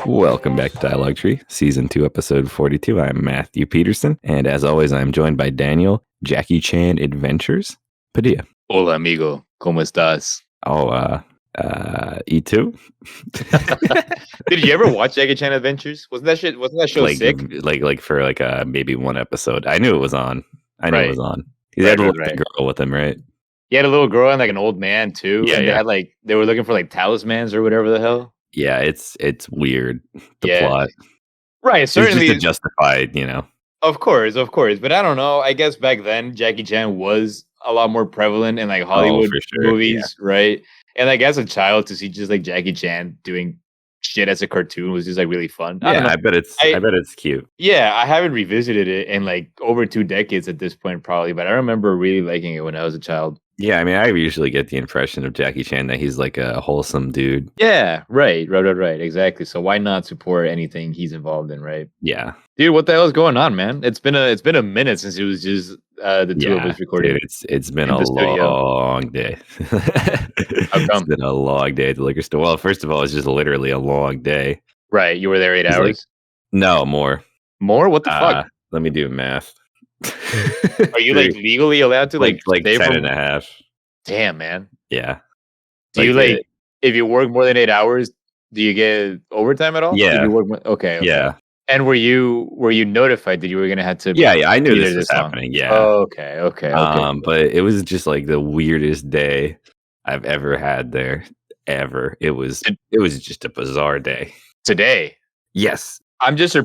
Welcome back to Dialogue Tree, Season 2, Episode 42. I'm Matthew Peterson, and as always, I'm joined by Daniel, Jackie Chan Adventures, Padilla. Hola, amigo. ¿Cómo estás? E2? Did you ever watch Jackie Chan Adventures? Wasn't that show sick? Like for maybe one episode. I knew it was on. He had a little girl with him, right? He had a little girl and like an old man too. Yeah, and they had they were looking for like talismans or whatever the hell. Yeah, it's weird, the plot. Right, certainly it's just to justify, Of course. But I don't know. I guess back then Jackie Chan was a lot more prevalent in like Hollywood movies, right? And like as a child to see just like Jackie Chan doing shit as a cartoon was just like really fun. I bet it's cute. Yeah, I haven't revisited it in like over 2 decades at this point, probably, but I remember really liking it when I was a child. Yeah, I mean, I usually get the impression of Jackie Chan that he's like a wholesome dude. Yeah, right, exactly. So why not support anything he's involved in, right? Yeah, dude, what the hell is going on, man? It's been a minute since it was just the two of us recording. Dude, it's been a long day. It's been a long day at the liquor store. Well, first of all, it's just literally a long day. Right, you were there 8 hours. No, more. More? What the fuck? Let me do math. Are you like legally allowed to like 10 and a half? Damn, man. Yeah. Do you if you work more than 8 hours, do you get overtime at all? Yeah. Okay. Yeah. And were you notified that you were gonna have to? Yeah, I knew this was happening. Yeah. Oh, okay. But it was just like the weirdest day I've ever had there. Ever. It was just a bizarre day. Today. Yes. I'm just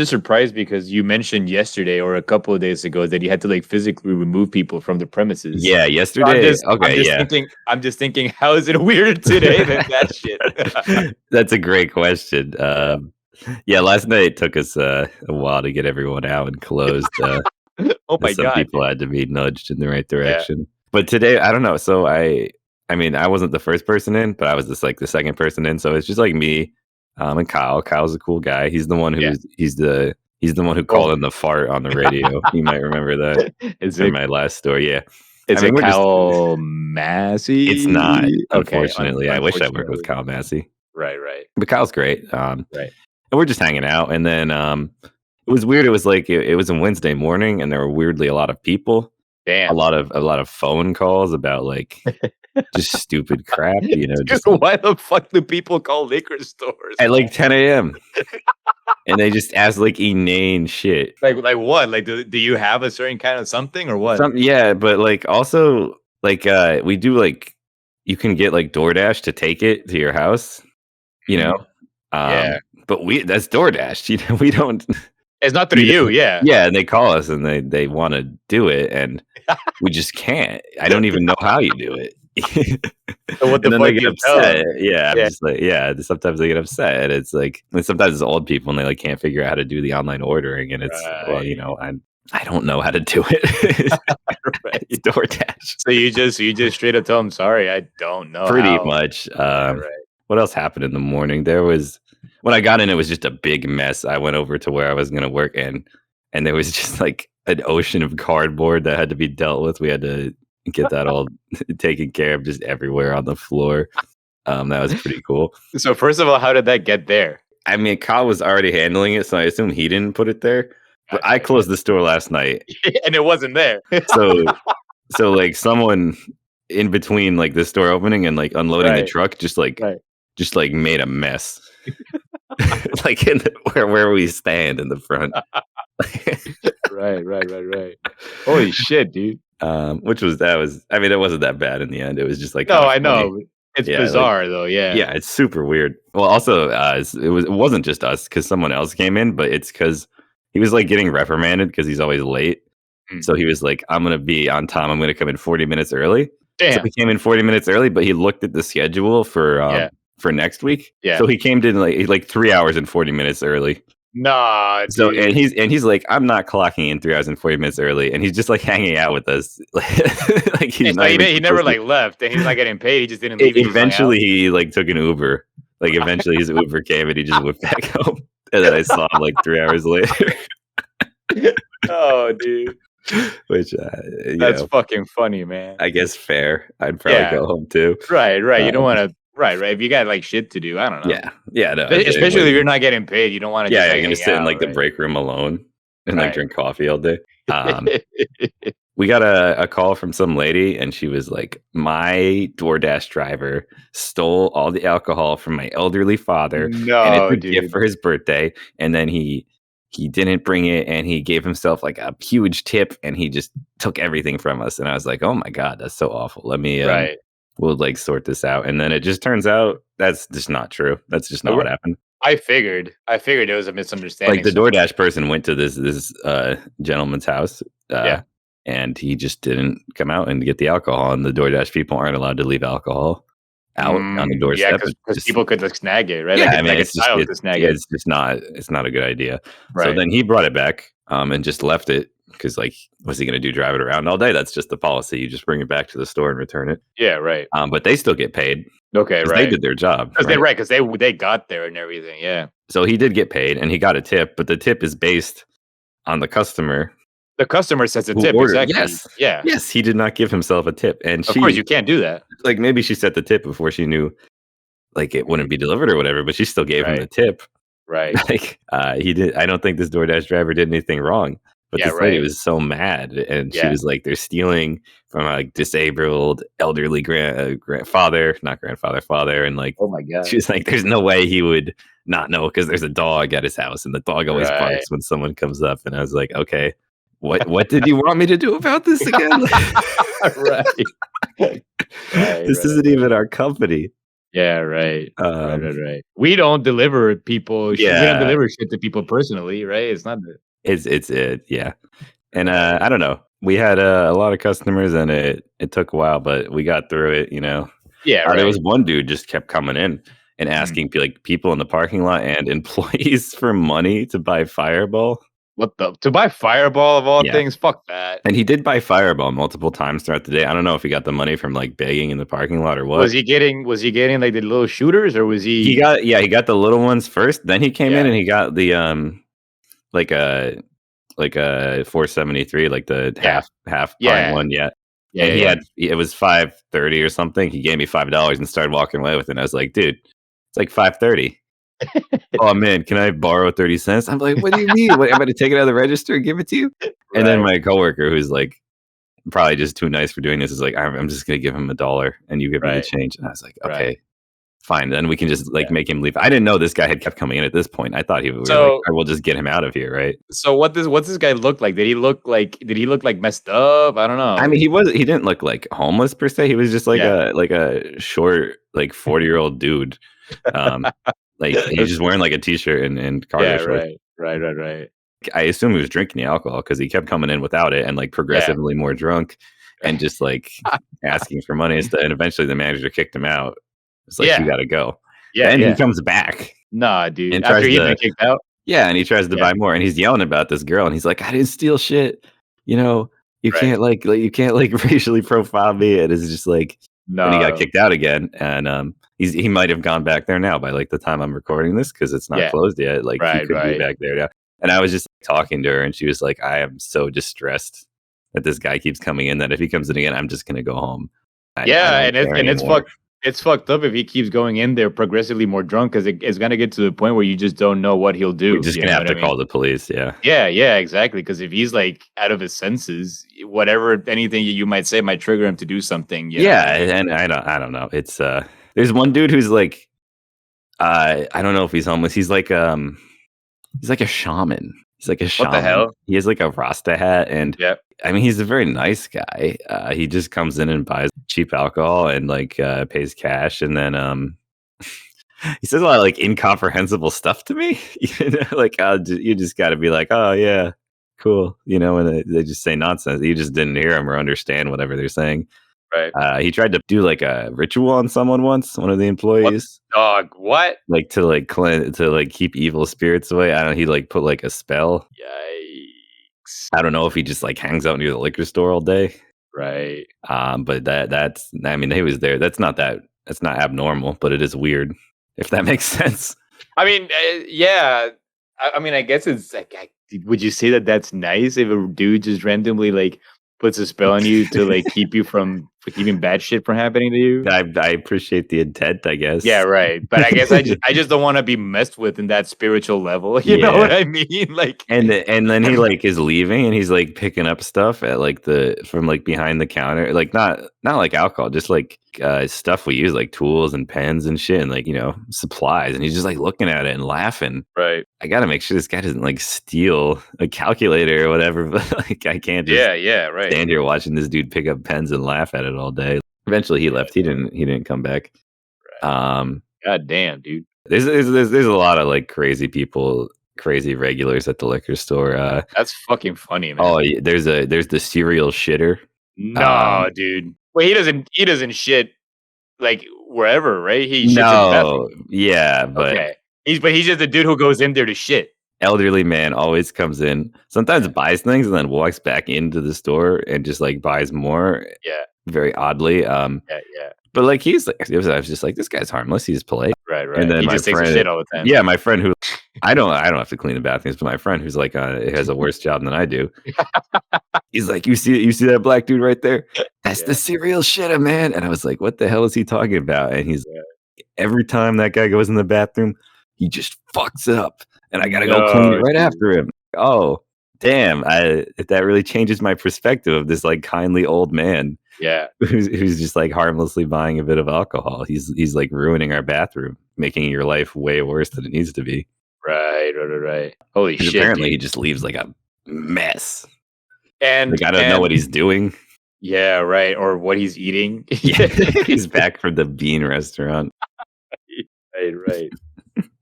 surprised because you mentioned yesterday or a couple of days ago that you had to like physically remove people from the premises. Yeah, yesterday. I'm just thinking, how is it weirder today than that shit? That's a great question. Yeah, last night it took us a while to get everyone out and closed. Oh my God! Some people had to be nudged in the right direction. Yeah. But today, I don't know. So I mean, I wasn't the first person in, but I was just like the second person in. So it's just like me. And Kyle. Kyle's a cool guy. He's the one he's the one who called in the fart on the radio. You might remember that. It's in my last story. Yeah. Is it Kyle Massey? It's not. Unfortunately. I wish I worked with Kyle Massey. Right. But Kyle's great. Right. And we're just hanging out. And then it was weird. It was like it was a Wednesday morning, and there were weirdly a lot of people. Damn. A lot of phone calls about like just stupid crap, Dude, just why the fuck do people call liquor stores at like 10 a.m. and they just ask like inane shit. Like what? Like do you have a certain kind of something or what? Yeah, but like also like we do like you can get like DoorDash to take it to your house, Yeah. But that's DoorDash. We don't. It's not through you, yeah. Yeah, and they call us and they want to do it, and we just can't. I don't even know how you do it. So what the fuck they get upset? Yeah, I'm just like, sometimes they get upset, and it's like, and sometimes it's old people and they like can't figure out how to do the online ordering, and it's I don't know how to do it. Right. It's DoorDash. So you just straight up tell them, sorry, I don't know. Pretty much. What else happened in the morning? When I got in, it was just a big mess. I went over to where I was going to work, and there was just like an ocean of cardboard that had to be dealt with. We had to get that all taken care of just everywhere on the floor. That was pretty cool. So first of all, how did that get there? I mean, Kyle was already handling it, so I assume he didn't put it there. But I closed the store last night. And it wasn't there. So like someone in between like the store opening and like unloading the truck just made a mess. Like where we stand in the front. Right. Holy shit, dude. It wasn't that bad in the end. It was just like, no, I know. It's bizarre though. Yeah. Yeah. It's super weird. Well, also, it wasn't just us because someone else came in, but it's because he was like getting reprimanded because he's always late. So he was like, I'm going to be on time. I'm going to come in 40 minutes early. Damn. So he came in 40 minutes early, but he looked at the schedule for next week. Yeah. So he came in like 3 hours and 40 minutes early. Nah. Dude. So and he's like, I'm not clocking in 3 hours and 40 minutes early, and he's just like hanging out with us. Like he never like left, and he's not getting paid. He just didn't leave. Eventually, he like took an Uber. Like eventually, his Uber came, and he just went back home. And then I saw him like 3 hours later. Oh, dude. Which that's fucking funny, man. I guess fair. I'd probably go home too. Right. You don't want to Right. If you got like shit to do, I don't know. Yeah, no, Especially if you're not getting paid, you don't want to just yeah, like you're gonna hang sit in out, like the right? break room alone and like Right. drink coffee all day. We got a call from some lady, and she was like, "My DoorDash driver stole all the alcohol from my elderly father, and it's No, a gift dude. for his birthday. And then he didn't bring it, and he gave himself like a huge tip, and he just took everything from us." And I was like, "Oh my god, that's so awful. Let me Right. we'll like sort this out." And then it just turns out that's just not true. That's just not what happened. I figured it was a Like misunderstanding. the DoorDash person went to this gentleman's house. Yeah. And he just didn't come out and get the alcohol. And the DoorDash people aren't allowed to leave alcohol out on the Yeah, doorstep. because It's just people could like snag it, right? yeah, Like I mean, a it's just child could snag it. it's just not a good idea. So Right. then he brought it back and just left it because like, what's he going to do? Drive it around all day? That's just the policy. You just bring it back to the store and return it. Yeah, right. But they still get paid Okay, because right. they did their job. Because they got there and everything. Yeah. So he did get paid and he got a tip, but the tip is based on the customer. The customer sets a Who tip. ordered. Exactly. Yes. Yeah. Yes, he did not give himself a tip. And Of course, you can't do that. like maybe she set the tip before she knew like it wouldn't be delivered or whatever, but she still gave him the tip. Right. Like he did. I don't think this DoorDash driver did anything wrong. But this lady was so mad, and she was like, "They're stealing from a disabled elderly grandfather, not grandfather, father." And like, oh my god, she was like, "There's no way he would not know because there's a dog at his house, and the dog always barks when someone comes up." And I was like, "Okay, what did you want me to do about this again?" This isn't even our company. Yeah, right. Right. We don't deliver people. We don't deliver shit to people personally, right? It's not. Yeah. And I don't know. We had a lot of customers, and it took a while, but we got through it. You know. Yeah. There was one dude just kept coming in and asking like people in the parking lot and employees for money to buy Fireball. What to buy Fireball of all things? Fuck that. And he did buy Fireball multiple times throughout the day. I don't know if he got the money from like begging in the parking lot or what. Was he getting like the little shooters, or was he? He got the little ones first. Then he came in and he got the like a 473, like the half pint one. Yeah. And he had it was $5.30 or something. He gave me $5 and started walking away with it. And I was like, dude, it's like $5.30. Oh man, can I borrow 30 cents? I'm like, what do you mean? What, am I going to take it out of the register and give it to you? And then my coworker, who's like probably just too nice for doing this, is like, I'm just going to give him $1 and you give me the change. And I was like, okay, fine. Then we can just like make him leave. I didn't know this guy had kept coming in at this point. I thought he would like, I will just get him out of here, right? So what's this guy look like? Did he look like messed up? I don't know. I mean, he didn't look like homeless per se. He was just like a short, like 40-year-old dude. Like he's just wearing like a t-shirt and cargo shorts. Right. I assume he was drinking the alcohol because he kept coming in without it and like progressively more drunk and just like asking for money. And eventually the manager kicked him out. It's like, you got to go. And he comes back. Nah, dude. And after he's been kicked out? Yeah, and he tries to buy more and he's yelling about this girl and he's like, I didn't steal shit. You know, you can't like you can't like racially profile me. And it's just like, and he got kicked out again. And he might have gone back there now by like the time I'm recording this because it's not closed yet. Like he could be back there now. And I was just talking to her and she was like, I am so distressed that this guy keeps coming in that if he comes in again, I'm just gonna go home. It's fucked up if he keeps going in there progressively more drunk because it's gonna get to the point where you just don't know what he'll do. We're just gonna have to call the police. Yeah, exactly. Because if he's like out of his senses, anything you might say might trigger him to do something. And I don't know. It's there's one dude who's like, I don't know if he's homeless. He's like a shaman. He's like a shaman. What the hell? He has like a Rasta hat, and I mean, he's a very nice guy. He just comes in and buys cheap alcohol and like pays cash, and then he says a lot of like incomprehensible stuff to me. You know, like you just got to be like, oh yeah, cool. You know, and they just say nonsense. You just didn't hear them or understand whatever they're saying. Right. He tried to do like a ritual on someone once, one of the employees. What? Like to like keep evil spirits away. I don't know. He like put like a spell. Yikes. I don't know if he just like hangs out near the liquor store all day. Right. But that's I mean, he was there. That's not abnormal, but it is weird, if that makes sense. I mean, yeah. I mean, I guess it's like, would you say that that's nice if a dude just randomly like puts a spell on you to like keep you from for keeping bad shit from happening to you. I appreciate the intent, I guess. Yeah, right. But I guess I just don't want to be messed with in that spiritual level. You know what I mean? Like, and then he like is leaving, and he's like picking up stuff at like from like behind the counter, like not like alcohol, just like stuff we use, like tools and pens and shit, and like supplies, and he's just like looking at it and laughing. Right. I gotta make sure this guy doesn't like steal a calculator or whatever. But like, I can't just right. stand here watching this dude pick up pens and laugh at it all day. Eventually, he left. He didn't come back. Right. God damn, dude. There's a lot of like crazy people, crazy regulars at the liquor store. That's fucking funny, man. Oh, there's the serial shitter. No, dude. Well, he doesn't shit like wherever, right? He shits in the bathroom. Yeah, but okay. He's just a dude who goes in there to shit. Elderly man always comes in, sometimes buys things and then walks back into the store and just like buys more. Yeah. Very oddly. Yeah. But like I was just like, this guy's harmless. He's polite. Right. And then he just takes a shit all the time. Yeah, my friend who I don't have to clean the bathrooms, but my friend who's like has a worse job than I do. He's like, you see that black dude right there? That's the serial shitter, man. And I was like, what the hell is he talking about? And he's every time that guy goes in the bathroom, he just fucks it up, and I gotta go clean it right after him. Oh, damn! That really changes my perspective of this like kindly old man. Yeah, who's just like harmlessly buying a bit of alcohol. He's like ruining our bathroom, making your life way worse than it needs to be. Right. Holy shit! Apparently, dude. he just leaves like a mess, and like, I don't know what he's doing. Yeah, right. Or what he's eating. He's back from the Bean restaurant. Right.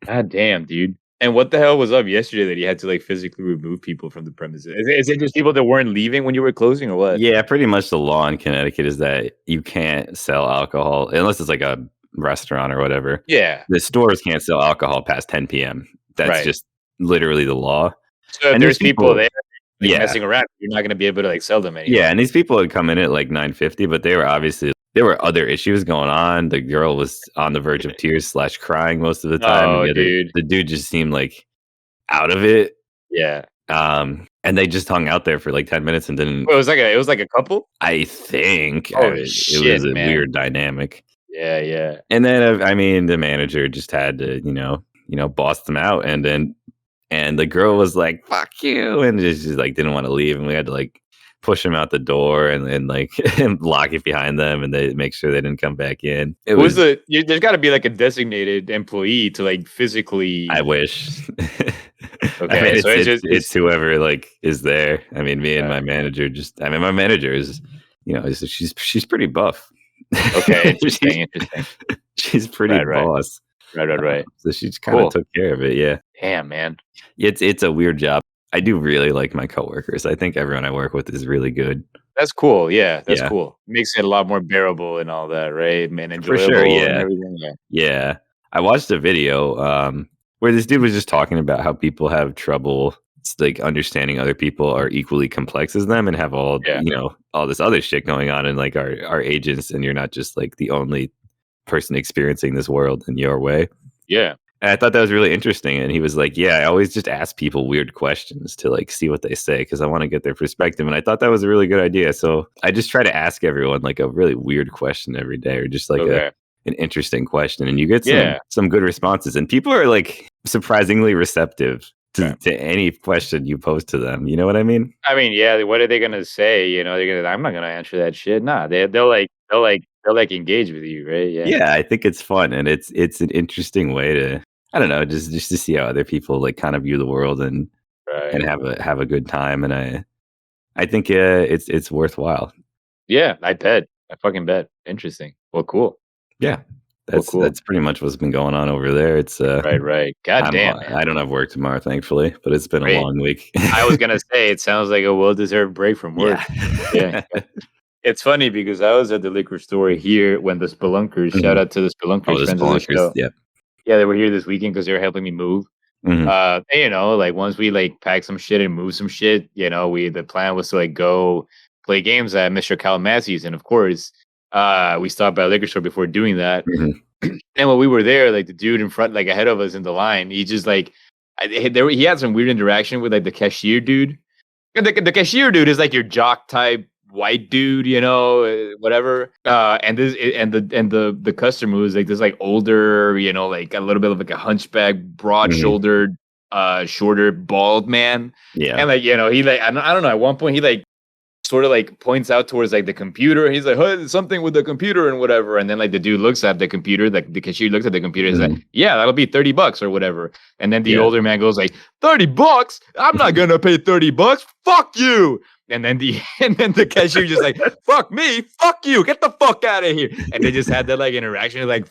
God damn, dude. And what the hell was up yesterday that he had to like physically remove people from the premises? Is it just people that weren't leaving when you were closing, or what? Yeah, pretty much the law in Connecticut is that you can't sell alcohol unless it's like a restaurant or whatever. Yeah. The stores can't sell alcohol past 10 p.m. That's just literally the law. So if there's people there messing around, you're not going to be able to like sell them anymore. Yeah, and these people had come in at like 9:50, but there were other issues going on. The girl was on the verge of tears / crying most of the time. Oh, dude. The dude just seemed like out of it. Yeah. And they just hung out there for like 10 minutes and didn't. Well, it was like a couple? I think. Oh, shit, it was a man. weird dynamic. Yeah. And then I mean, the manager just had to, boss them out, and the girl was like, "Fuck you," and just like didn't want to leave, and we had to like push them out the door and like lock it behind them, and they make sure they didn't come back in. There's got to be like a designated employee to like physically. I wish. Okay, I mean, so it's whoever like is there. I mean, me and my manager my manager is, she's pretty buff. Okay, interesting. She's pretty boss. Right. So she kind of took care of it. Yeah. Damn, man. It's a weird job. I do really like my coworkers. I think everyone I work with is really good. That's cool. Yeah, that's cool. Makes it a lot more bearable and all that, right? Man, enjoyable. For sure. Yeah. And everything. Yeah. I watched a video where this dude was just talking about how people have trouble like understanding other people are equally complex as them and have all all this other shit going on in like our agents, and you're not just like the only person experiencing this world in your way. Yeah. And I thought that was really interesting. And he was like, yeah, I always just ask people weird questions to like see what they say because I want to get their perspective. And I thought that was a really good idea. So I just try to ask everyone like a really weird question every day, or just like an interesting question. And you get some good responses. And people are like surprisingly receptive to any question you pose to them. You know what I mean? I mean, yeah. What are they gonna say? I'm not gonna answer that shit. Nah, they'll engage with you, right? Yeah, I think it's fun, and it's an interesting way to, I don't know, just to see how other people like kind of view the world and have a good time. And I think it's worthwhile. Yeah, I bet. I fucking bet. Interesting. Well, cool. Yeah. That's pretty much what's been going on over there. It's right. God damn. I don't have work tomorrow, thankfully, but it's been a long week. I was gonna say it sounds like a well-deserved break from work. Yeah. It's funny because I was at the liquor store here when the Spelunkers, shout out to the Spelunkers, friends of the show. Yeah, they were here this weekend because they were helping me move. Mm-hmm. And, like once we like pack some shit and move some shit, the plan was to like go play games at Mr. Calamassi's, and of course, we stopped by a liquor store before doing that. Mm-hmm. And when we were there, like the dude in front, like ahead of us in the line, he just like he had some weird interaction with like the cashier dude. The cashier dude is like your jock type white dude, whatever. And the customer was like this like older, like a little bit of like a hunchback, broad shouldered, shorter, bald man. Yeah. And like, he like I don't know, at one point he like sort of like points out towards like the computer. He's like, "Hey, something with the computer and whatever." And then like the dude looks at the computer, like the cashier looks at the computer. He's like, "Yeah, that'll be $30 or whatever." And then the older man goes like, $30? I'm not gonna pay $30. Fuck you. And then the cashier just like, "Fuck me, fuck you, get the fuck out of here." And they just had that like interaction, like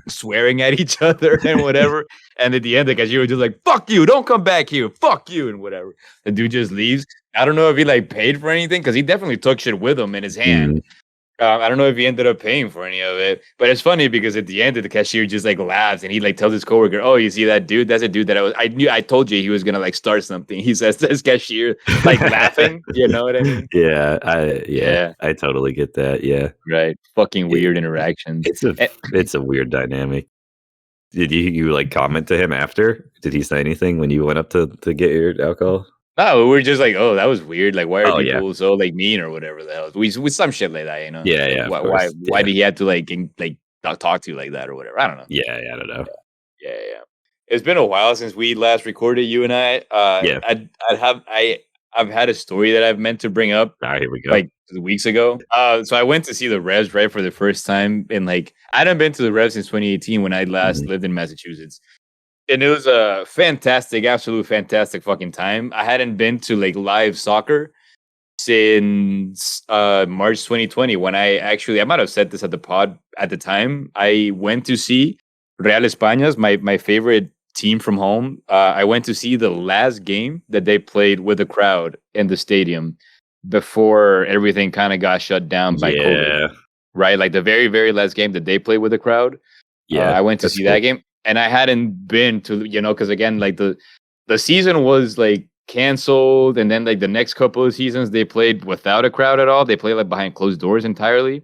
swearing at each other and whatever. And at the end, the cashier was just like, "Fuck you, don't come back here, fuck you," and whatever. The dude just leaves. I don't know if he like paid for anything because he definitely took shit with him in his hand. I don't know if he ended up paying for any of it, but it's funny because at the end, the cashier just like laughs and he like tells his coworker, "Oh, you see that dude? That's a dude that I told you he was gonna like start something." He says to his cashier, like laughing. You know what I mean? Yeah, I totally get that. Yeah, right. Fucking weird interactions. It's a weird dynamic. Did you like comment to him after? Did he say anything when you went up to get your alcohol? No, we were just like, "Oh, that was weird. Like, why are people so like mean or whatever the hell?" We with some shit like that, you know? Yeah. Why did he have to like talk to you like that or whatever? I don't know. Yeah, I don't know. Yeah. It's been a while since we last recorded, you and I. I've had a story that I've meant to bring up. Here we go. Like weeks ago. So I went to see the Revs right for the first time in like I hadn't been to the Revs since 2018 when I last lived in Massachusetts. And it was a fantastic, absolute fantastic fucking time. I hadn't been to like live soccer since March 2020 when I might have said this at the pod at the time. I went to see Real España's my favorite team from home. I went to see the last game that they played with a crowd in the stadium before everything kind of got shut down by COVID. Right? Like the very, very last game that they played with a crowd. Yeah. I went to see that game. And I hadn't been to, because again, like the season was like canceled, and then like the next couple of seasons they played without a crowd at all. They played like behind closed doors entirely.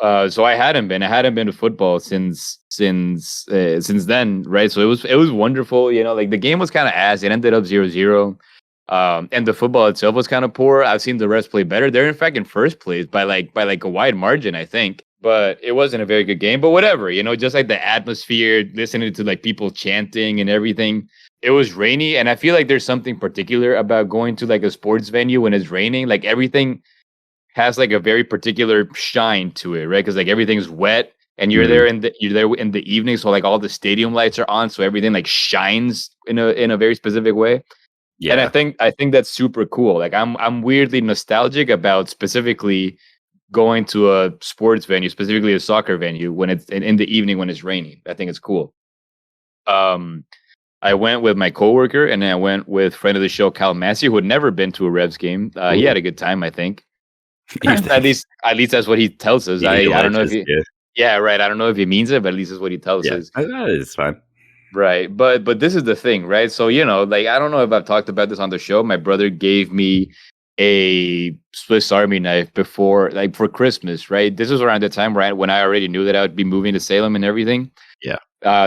So I hadn't been to football since then, right? So it was wonderful, like the game was kind of ass. It ended up 0-0. And the football itself was kind of poor. I've seen the Reds play better. They're in fact in first place by like a wide margin, I think. But it wasn't a very good game. But whatever, just like the atmosphere, listening to like people chanting and everything. It was rainy, and I feel like there's something particular about going to like a sports venue when it's raining. Like everything has like a very particular shine to it, right? Because like everything's wet, and you're there in the evening, so like all the stadium lights are on, so everything like shines in a very specific way. Yeah. And I think that's super cool. Like I'm weirdly nostalgic about specifically going to a sports venue, specifically a soccer venue, when it's in the evening when it's raining. I think it's cool. I went with my coworker, and then I went with friend of the show, Cal Massey, who had never been to a Revs game. He had a good time, I think. at least that's what he tells us. I don't know if he, right. I don't know if he means it, but at least that's what he tells us. It's fine. Right. But this is the thing, right? So, like, I don't know if I've talked about this on the show. My brother gave me a Swiss Army knife for Christmas, right? This was around the time when I already knew that I would be moving to Salem and everything. Yeah.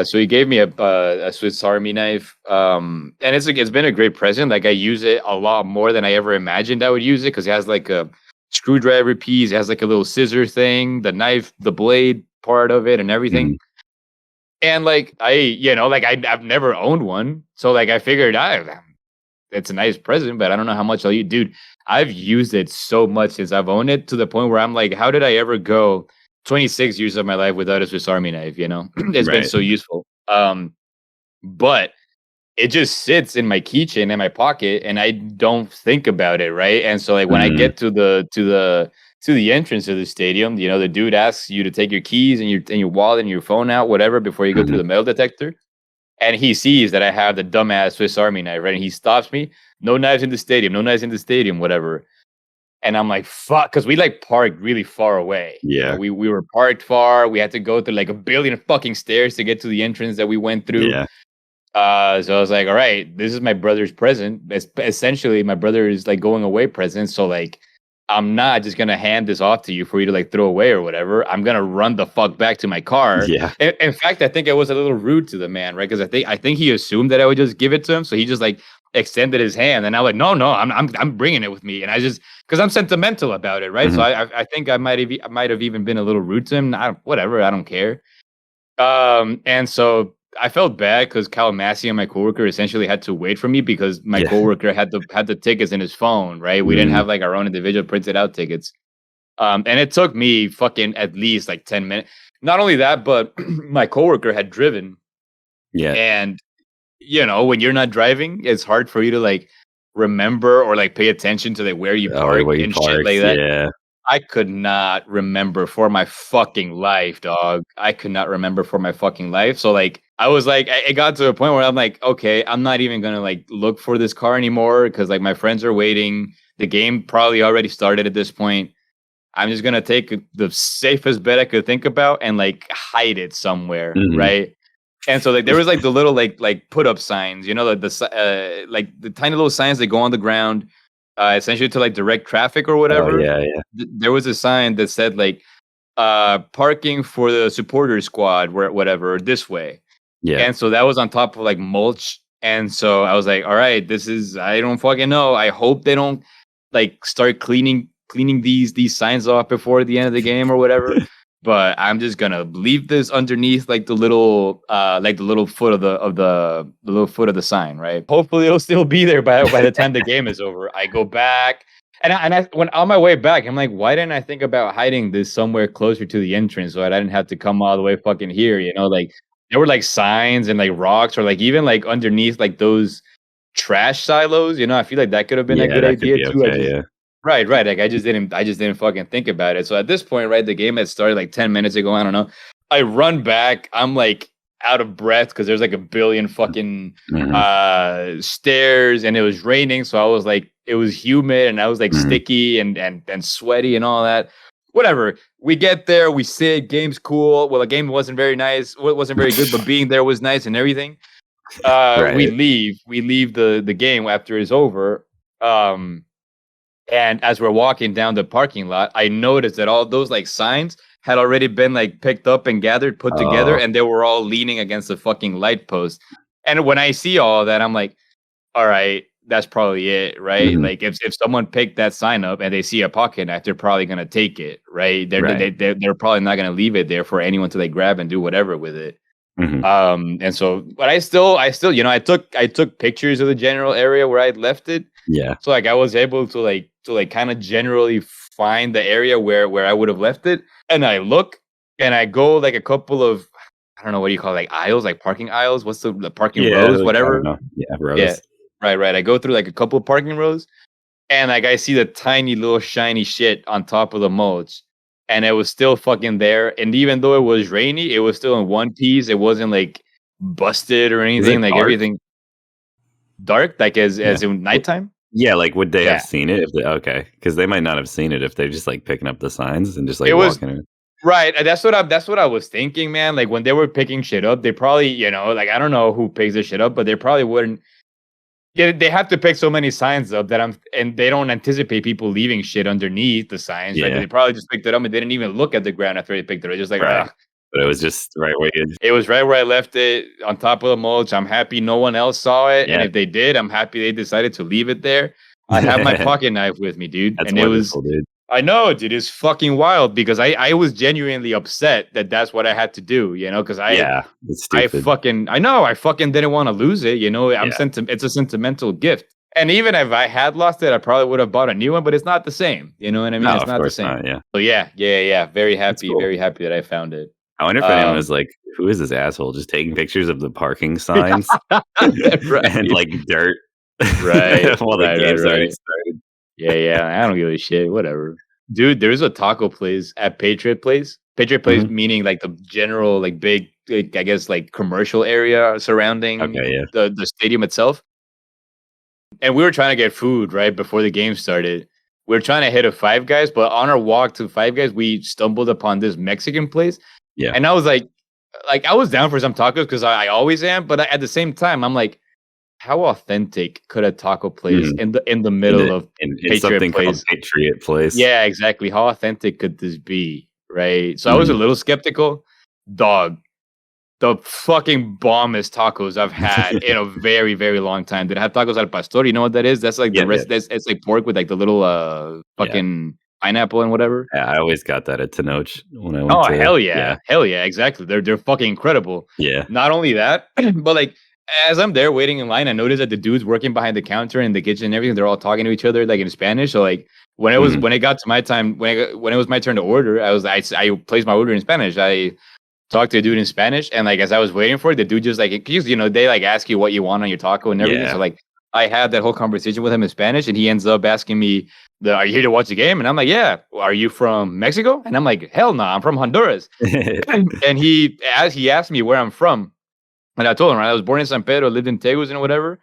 So he gave me a Swiss Army knife, and it's been a great present. Like I use it a lot more than I ever imagined I would use it, because it has like a screwdriver piece, it has like a little scissor thing, the knife, the blade part of it, and everything. And like I've never owned one, so like I figured it's a nice present, but I don't know how much I'll use. Dude, I've used it so much since I've owned it, to the point where I'm like, how did I ever go 26 years of my life without a Swiss Army knife? It's been so useful. But it just sits in my keychain in my pocket, and I don't think about it, right? And so like when I get to the entrance of the stadium, the dude asks you to take your keys and your wallet and your phone out, whatever, before you go through the metal detector. And he sees that I have the dumbass Swiss Army knife, right? And he stops me. No knives in the stadium, whatever. And I'm like, fuck, because we like parked really far away. Yeah. We were parked far. We had to go through like a billion fucking stairs to get to the entrance that we went through. Yeah. So I was like, all right, this is my brother's present. Essentially, my brother is like going away present. So like, I'm not just gonna hand this off to you for you to like throw away or whatever. I'm gonna run the fuck back to my car. Yeah. In fact, I think I was a little rude to the man, right? Because I think he assumed that I would just give it to him, so he just like extended his hand, and I'm like, no, I'm bringing it with me, and I just because I'm sentimental about it, right? So I think I might have even been a little rude to him. Whatever, I don't care. And so I felt bad because Cal Massey and my coworker essentially had to wait for me because my coworker had the tickets in his phone, right? We didn't have like our own individual printed out tickets. And it took me fucking at least like 10 minutes. Not only that, but my coworker had driven. Yeah. And you know, when you're not driving, it's hard for you to like remember or like pay attention to like where you park and shit like that. Yeah. I could not remember for my fucking life, dog. I could not remember for my fucking life. So like I was like, it got to a point where I'm like, okay, I'm not even gonna like look for this car anymore because like my friends are waiting. The game probably already started at this point. I'm just gonna take the safest bet I could think about and like hide it somewhere, right? And so like there was like the little like put up signs, you know, like like the tiny little signs that go on the ground. Essentially to like direct traffic or whatever. Oh, yeah. There was a sign that said like parking for the supporter squad where whatever this way. Yeah. And so that was on top of like mulch. And so I was like, all right, I don't fucking know. I hope they don't like start cleaning these signs off before the end of the game or whatever. But I'm just gonna leave this underneath like the little foot of the little foot of the sign, right? Hopefully it'll still be there by the time the game is over. I go back and I when on my way back, I'm like, why didn't I think about hiding this somewhere closer to the entrance so I didn't have to come all the way fucking here, you know? Like there were like signs and like rocks or like even like underneath like those trash silos, you know, I feel like that could have been a good idea too. Okay, Right. Like I just didn't fucking think about it. So at this point, right, the game had started like 10 minutes ago. I don't know. I run back. I'm like out of breath because there's like a billion fucking stairs and it was raining. So I was like, it was humid and I was like sticky and sweaty and all that. Whatever. We get there, we sit, game's cool. Well, the game wasn't very nice, wasn't very good, but being there was nice and everything. We leave the game after it's over. And as we're walking down the parking lot, I noticed that all those like signs had already been like picked up and gathered, put together, and they were all leaning against the fucking light post. And when I see all of that, I'm like, all right, that's probably it, right? Like if someone picked that sign up and they see a pocket knife, they're probably gonna take it, right? They're probably not gonna leave it there for anyone to like grab and do whatever with it. And so, but I still, you know, I took pictures of the general area where I left it. Yeah. So like I was able to kind of generally find the area where I would have left it. And I look and I go like a couple of, I don't know, what do you call it, like aisles, like parking aisles? What's the parking rows, like, whatever? Yeah, rows. Yeah. Right. I go through like a couple of parking rows and like I see the tiny little shiny shit on top of the mulch. And it was still fucking there. And even though it was rainy, it was still in one piece. It wasn't like busted or anything. Like dark? Everything dark, like as in nighttime. Yeah, like would they have seen it if they because they might not have seen it if they're just like picking up the signs and just like walking in. Right. That's what I was thinking, man. Like when they were picking shit up, they probably, you know, like I don't know who picks this shit up, but they probably wouldn't. Yeah, they have to pick so many signs up and they don't anticipate people leaving shit underneath the signs. Yeah. Right? They probably just picked it up and they didn't even look at the ground after they picked it up. Just like, But it was just right where it was right where I left it on top of the mulch. I'm happy no one else saw it. Yeah. And if they did, I'm happy they decided to leave it there. I have my pocket knife with me, dude. That's and wonderful, dude. I know, dude. It's fucking wild because I was genuinely upset that that's what I had to do, you know, because I fucking didn't want to lose it, you know. It's a sentimental gift. And even if I had lost it, I probably would have bought a new one, but it's not the same. You know what I mean? No, it's not the same. Not, yeah. So yeah. Very happy that I found it. I wonder if anyone was like, who is this asshole just taking pictures of the parking signs and like dirt while the game's already started? Yeah. I don't give a shit. Whatever. Dude, there's a taco place at Patriot Place. Patriot Place meaning like the general, like big, like, I guess like commercial area surrounding the stadium itself. And we were trying to get food right before the game started. We were trying to hit a Five Guys, but on our walk to Five Guys, we stumbled upon this Mexican place. Yeah. And I was like I was down for some tacos because I always am. But at the same time, I'm like, how authentic could a taco place in the middle of in something called Patriot Place? Yeah, exactly. How authentic could this be? Right. So I was a little skeptical. Dog, the fucking bombest tacos I've had in a very, very long time. Did I have tacos al pastor? You know what that is? That's like the rest. That's it's like pork with like the little fucking pineapple and whatever. Yeah, I always got that at Tenoch when I went. Oh hell yeah, hell yeah, exactly. They're fucking incredible. Yeah. Not only that, but like as I'm there waiting in line, I noticed that the dudes working behind the counter in the kitchen and everything, they're all talking to each other like in Spanish. So like when it got to my time, when it was my turn to order, I placed my order in Spanish. I talked to a dude in Spanish, and like as I was waiting for it, the dude just like they like ask you what you want on your taco and everything. So like I had that whole conversation with him in Spanish, and he ends up asking me, "Are you here to watch the game?" And I'm like, "Yeah." "Are you from Mexico?" And I'm like, "Hell no, I'm from Honduras." And he asked me where I'm from, and I told him, right, I was born in San Pedro, lived in Tegus and whatever.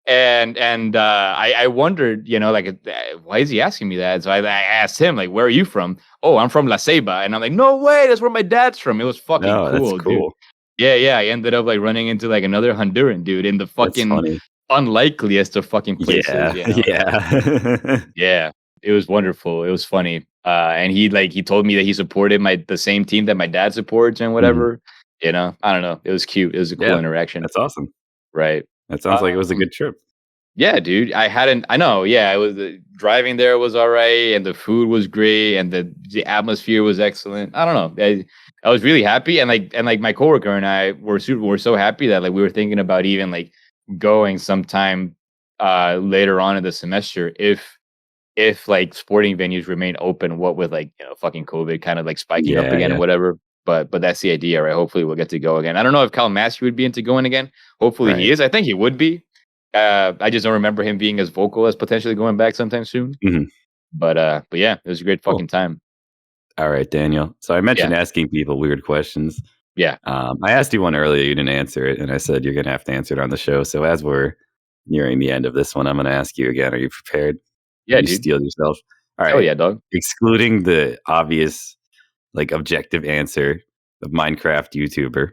And I wondered, like, why is he asking me that? So I asked him, like, where are you from? Oh, I'm from La Ceiba. And I'm like, no way, that's where my dad's from. It was fucking cool, dude. Yeah. I ended up like running into like another Honduran dude in the fucking unlikeliest of fucking places. Yeah. It was wonderful. It was funny. And he told me that he supported the same team that my dad supports and whatever. I don't know. It was cute. It was a cool interaction. That's awesome. Right. That sounds like it was a good trip. Yeah, dude. I know. Yeah, it was driving there was all right, and the food was great, and the atmosphere was excellent. I don't know. I was really happy, and like my coworker and I were so happy that like we were thinking about even like going sometime later on in the semester if like sporting venues remain open. What with like fucking COVID kind of like spiking up again and whatever. But that's the idea, right? Hopefully we'll get to go again. I don't know if Cal Massey would be into going again. Hopefully he is. I think he would be. I just don't remember him being as vocal as potentially going back sometime soon. But yeah, it was a great fucking time. All right, Daniel. So I mentioned asking people weird questions. Yeah. I asked you one earlier. You didn't answer it. And I said you're going to have to answer it on the show. So as we're nearing the end of this one, I'm going to ask you again. Are you prepared? Yeah, you steel yourself. All right. Oh, yeah, dog. Excluding the obvious, like, objective answer of Minecraft YouTuber,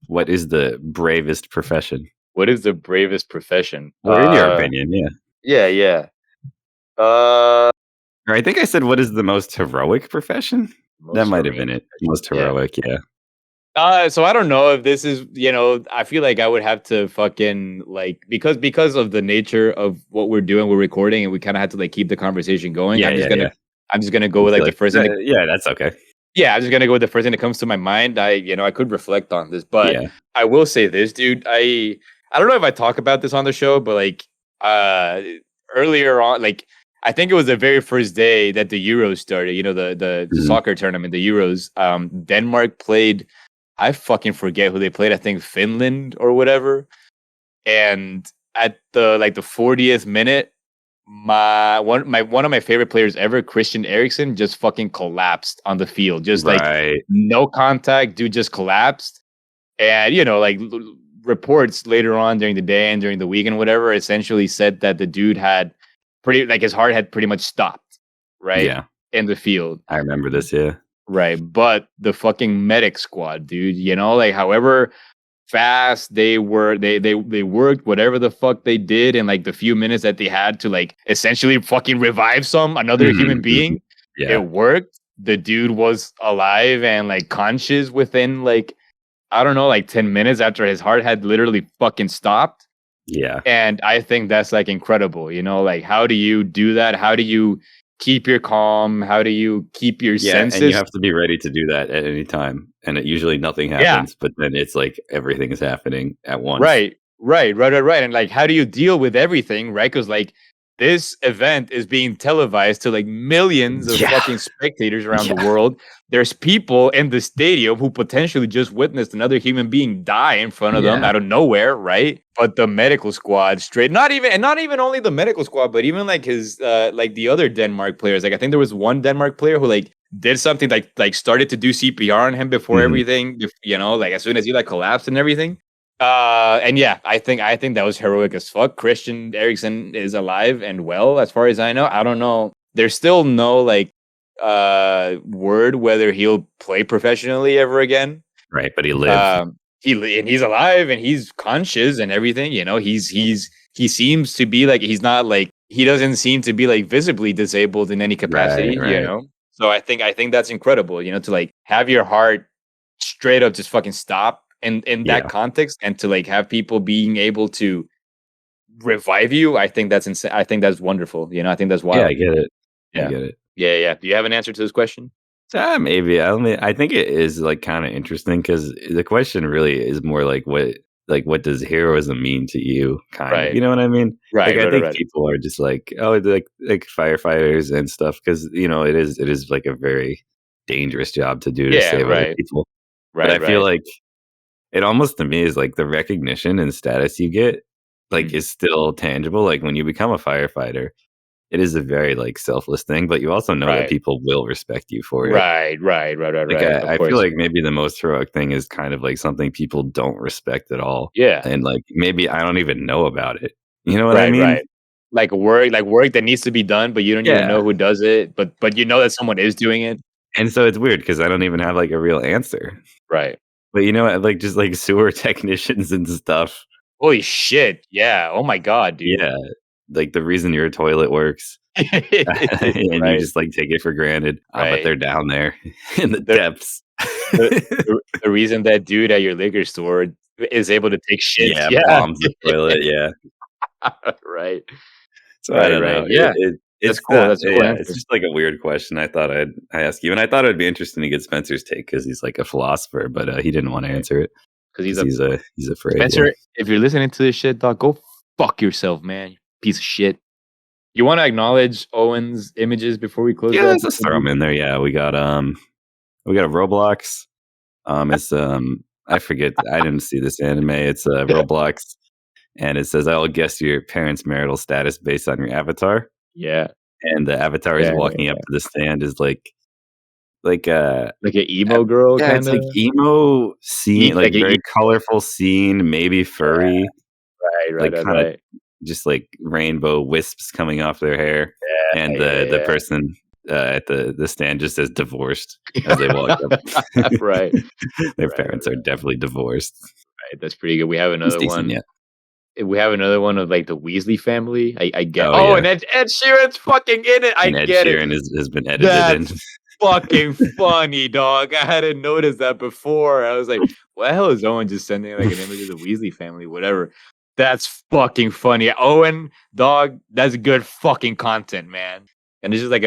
what is the bravest profession? What is the bravest profession? Or in your opinion, Yeah. I think I said, what is the most heroic profession? That might have been it. Most heroic, yeah. So I don't know if this is, I feel like I would have to fucking like because of the nature of what we're doing, we're recording, and we kind of had to like keep the conversation going. I'm just gonna go with like the first thing. That's okay. Yeah, I'm just gonna go with the first thing that comes to my mind. I could reflect on this, but I will say this, dude. I don't know if I talk about this on the show, but like earlier on, like I think it was the very first day that the Euros started. The soccer tournament, the Euros. Denmark played. I fucking forget who they played. I think Finland or whatever. And at the 40th minute, one of my favorite players ever, Christian Eriksen, just fucking collapsed on the field. Just like no contact, dude just collapsed. And like reports later on during the day and during the week and whatever essentially said that the dude had his heart had pretty much stopped, right? Yeah. In the field. I remember this, yeah. Right. But the fucking medic squad, dude, like however fast they were, they worked whatever the fuck they did in like the few minutes that they had to like essentially fucking revive another human being. It worked. The dude was alive and like conscious within like, I don't know, like 10 minutes after his heart had literally fucking stopped. Yeah. And I think that's like incredible, like how do you do that? How do you keep your calm? How do you keep your senses? And you have to be ready to do that at any time. And usually nothing happens, but then it's like everything is happening at once. Right. And like, how do you deal with everything, right? Because like this event is being televised to like millions of fucking spectators around the world. There's people in the stadium who potentially just witnessed another human being die in front of them out of nowhere, right? But the medical squad not even only the medical squad, but even like his like the other Denmark players. Like I think there was one Denmark player who like did something like started to do CPR on him before everything, like as soon as he like collapsed and everything. And yeah, I think that was heroic as fuck. Christian Eriksen is alive and well, as far as I know. I don't know. There's still no like word whether he'll play professionally ever again. Right, but he lived. he's alive and he's conscious and everything. You know, he seems to be like he's not like he doesn't seem to be like visibly disabled in any capacity. Right. You know, so I think that's incredible. You know, to like have your heart straight up just fucking stop in that context, and to like have people being able to revive you. I think that's insane. I think that's wonderful. You know, I think that's wild. Yeah, I get it. Yeah. I get it. Yeah. Do you have an answer to this question? Maybe. I think it is like kind of interesting because the question really is more like what does heroism mean to you? Kind of, you know what I mean? Right. Like I think people are just like, oh, like firefighters and stuff because you know it is like a very dangerous job to do to save other people. Right. But I feel like it almost to me is like the recognition and status you get like is still tangible. Like when you become a firefighter, it is a very like selfless thing, but you also know that people will respect you for it. Right. Like I feel like maybe the most heroic thing is kind of like something people don't respect at all. Yeah. And like maybe I don't even know about it. You know what I mean? Right. Like work that needs to be done, but you don't even know who does it. But you know that someone is doing it. And so it's weird because I don't even have like a real answer. Right. But you know, like just like sewer technicians and stuff. Holy shit. Yeah. Oh my God, dude. Yeah. Like the reason your toilet works. And you just like take it for granted. But they're down there in the depths. The reason that dude at your liquor store is able to take shit. Bombs the toilet. Right. So I don't know. Yeah. It's cool. That's cool. It's just like a weird question. I thought I ask you, and I thought it'd be interesting to get Spencer's take because he's like a philosopher, but he didn't want to answer it because he's afraid. Spencer, if you're listening to this shit, dog, go fuck yourself, man. Piece of shit. You want to acknowledge Owen's images before we close? Yeah, let's just throw them in there. Yeah, we got a Roblox. It's I forget. I didn't see this anime. It's Roblox, and it says, "I'll guess your parents' marital status based on your avatar." Yeah, and the avatar is walking up to the stand is like an emo girl. Yeah, it's like emo scene, like very colorful scene, maybe furry. Right. Just like rainbow wisps coming off their hair, and the person at the stand just says divorced as they walk up. Right. Their parents are definitely divorced. Right. That's pretty good. We have another one. Yeah. We have another one of like the Weasley family. I get. And Ed Sheeran's fucking in it. Ed Sheeran has been edited. That's fucking funny, dog. I hadn't noticed that before. I was like, "What the hell is Owen just sending like an image of the Weasley family?" Whatever. That's fucking funny. Owen, dog, that's good fucking content, man. And it's just like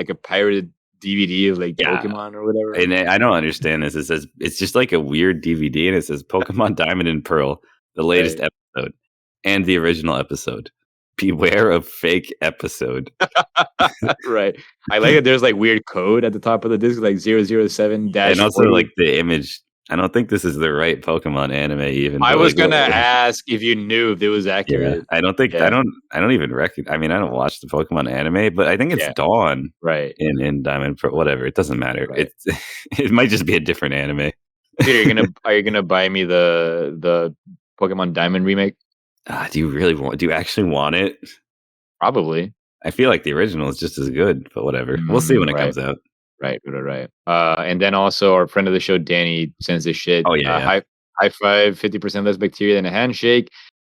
a pirated DVD of like Pokemon or whatever. And I don't understand this. It says it's just like a weird DVD, and it says Pokemon Diamond and Pearl, the latest episode, and the original episode. Beware of fake episode. Right. I like it. There's like weird code at the top of the disc, like 007 dash. And also like the image. I don't think this is the right Pokemon anime even. I was gonna ask if you knew if it was accurate. Yeah, I don't think I don't even recognize. I mean, I don't watch the Pokemon anime, but I think it's Dawn, right? In Diamond Pearl, whatever. It doesn't matter. Right. It might just be a different anime. Peter, are you gonna buy me the Pokemon Diamond remake? Do you actually want it? Probably. I feel like the original is just as good, but whatever. We'll see when it comes out. Right. And then also our friend of the show, Danny, sends this shit. Oh yeah. High five, 50% less bacteria than a handshake.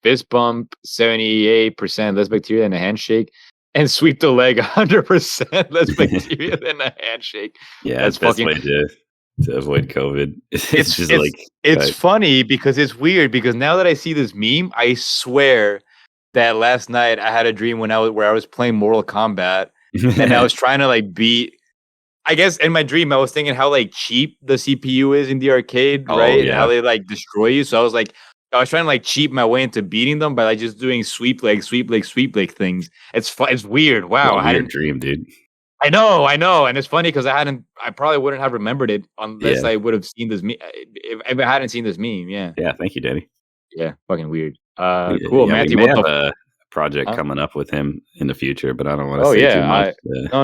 Fist bump, 78% less bacteria than a handshake. And sweep the leg, 100% less bacteria than a handshake. Yeah, that's fucking way to avoid COVID. It's funny because it's weird because now that I see this meme, I swear that last night I had a dream where I was playing Mortal Kombat and I was trying to like beat. I guess in my dream I was thinking how like cheap the CPU is in the arcade, right? Yeah. And how they like destroy you. So I was trying to like cheat my way into beating them by like just doing sweep leg things. It's weird. Wow, I had a dream, dude. I know, and it's funny because I probably wouldn't have remembered it unless I would have seen this meme. If I hadn't seen this meme, yeah. Yeah, thank you, Danny. Yeah, fucking weird. Cool, Matthew. We may have a project coming up with him in the future, but I don't want to say too much.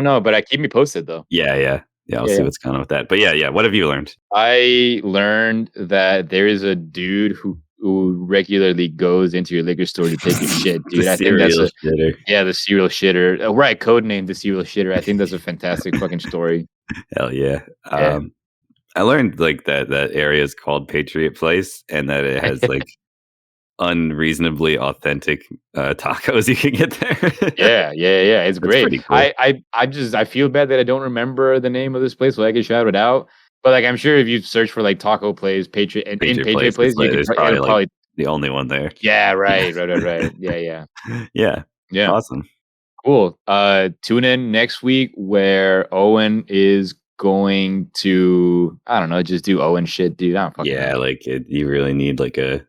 No, but keep me posted though. Yeah. I'll see what's going on with that. But yeah. What have you learned? I learned that there is a dude who regularly goes into your liquor store to take your shit, dude. I think that's shitter. Yeah, the serial shitter. Oh, right, codename the serial shitter. I think that's a fantastic fucking story. Hell yeah. I learned like that area is called Patriot Place and that it has like unreasonably authentic tacos you can get there. Yeah. It's great. Cool. I feel bad that I don't remember the name of this place, so I can shout it out. But like, I'm sure if you search for like taco place, Patriot Place, you can probably like the only one there. Yeah, right. Yeah. Yeah. Awesome. Cool. Tune in next week where Owen is going to, I don't know, just do Owen shit, dude. I don't fucking know. Like you really need like a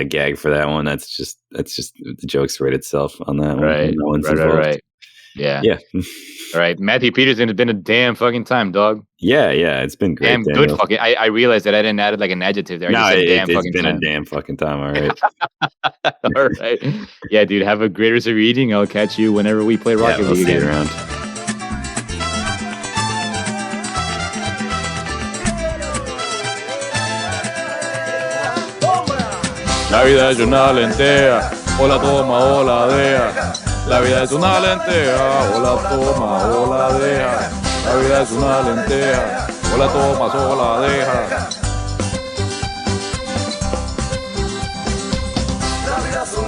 gag for that one. That's just the jokes write itself on that one. Right. Yeah. All right, Matthew Peterson has been a damn fucking time, dog. Yeah, it's been great. Damn good fucking. I realized that I didn't add like an adjective there. It's been a damn fucking time. All right. All right. Yeah, dude. Have a great rest of your eating. I'll catch you whenever we play Rocket League again. Around. La vida es una lenteja, o la toma o la deja. La vida es una lenteja, o la toma o la deja. La vida es una lenteja, o la tomas o la deja. La vida es una